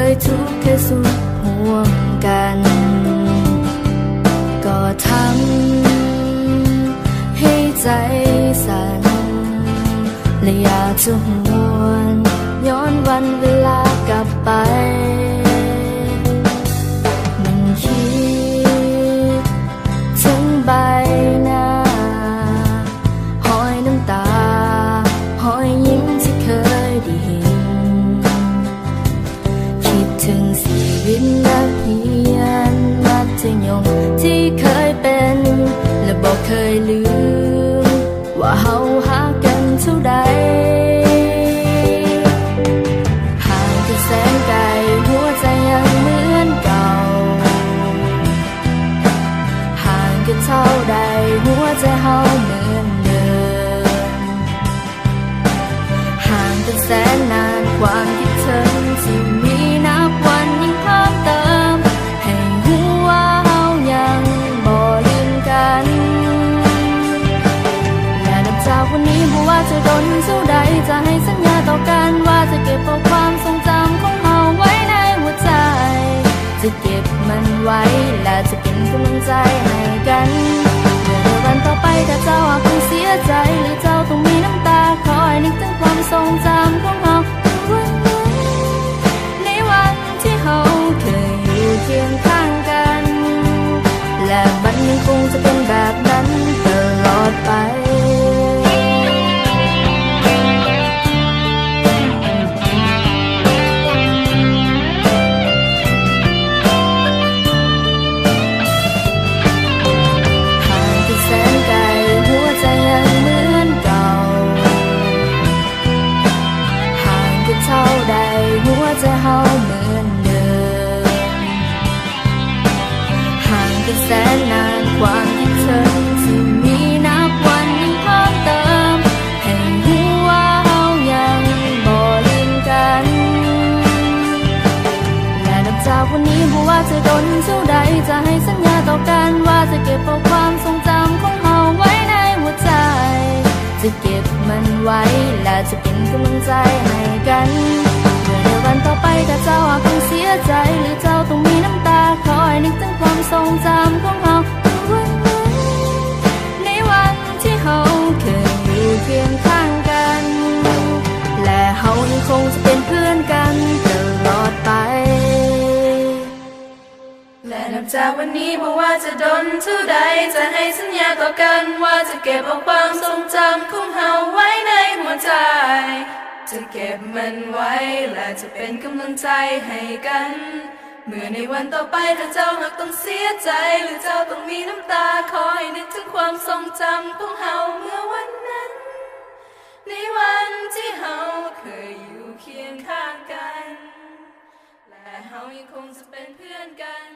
ยทุกข์เคยสุขห่วงกันก็ทำให้ใจสั่นและอยากจะหวนย้อนวันเวลากลับไปมันคิดถึงใบหน้าหอยน้ำตาหอยยิ้มที่เคยได้เห็นคิดถึงชีวิตนักเรียนมัธยมที่เคยเป็นและบอกเคยลืมว่าเฮาหากันเท่าใดห่างกันแสนไกลหัวใจยังเหมือนเก่าห่างกันเท่าใดหัวใจเฮาเหมือนเดิมห่างกันแสนนานความคิดถึงที่มีนับวันยิ่งเพิ่มเติมให้รู้ว่าเฮายังบ่ลืมกันและนับจากวันนี้บ่ว่าจะโดนเท่าใดจะให้สัญญาต่อกันว่าจะเก็บเอาความทรงจำของเฮาไว้ในหัวใจจะเก็บมันไว้และจะเป็นกำลังใจให้กันเมื่อวันต่อไปถ้าเจ้าคงเสียใจหรือเจ้าต้องมีน้ำตาคอยนึกถึงความทรงจำของเฮาในวันที่เฮาเคยอยู่เคียงข้างกันและมันยังคงจะเป็นแบบนั้นตลอดไปหัวใจเฮาเหมือนเดิมห่างกันแสนนานความคิดถึงที่มีนับวันยิ่งเพิ่มเติมให้รู้ว่าเฮายังบ่ลืมกันและนับจากวันนี้บ่ว่าจะโดนเท่าใดจะให้สัญญาต่อกันว่าจะเก็บเอาความทรงจำของเฮาไว้ในหัวใจจะเก็บมันไว้และจะเป็นกำลังใจให้กันวันต่อไปถ้าเจ้าคงเสียใจหรือเจ้าต้องมีน้ำตาคอยนึกถึงความทรงจำของเฮาในวันที่เฮาเคยอยู่เคียงข้างกันและเฮายังคงจะเป็นเพื่อนกันตลอดไปและนับจากวันนี้บ่ว่าจะโดนเท่าใดจะให้สัญญาต่อกันว่าจะเก็บเอาความทรงจำของเฮาไว้ในหัวใจจะเก็บมันไว้และจะเป็นกำลังใจให้กันเมื่อในวันต่อไปถ้าเจ้าหากต้องเสียใจหรือเจ้าต้องมีน้ำตาคอยนึกถึงความทรงจำของเฮาเมื่อวันนั้นในวันที่เฮาเคยอยู่เคียงข้างกันและเฮายังคงจะเป็นเพื่อนกัน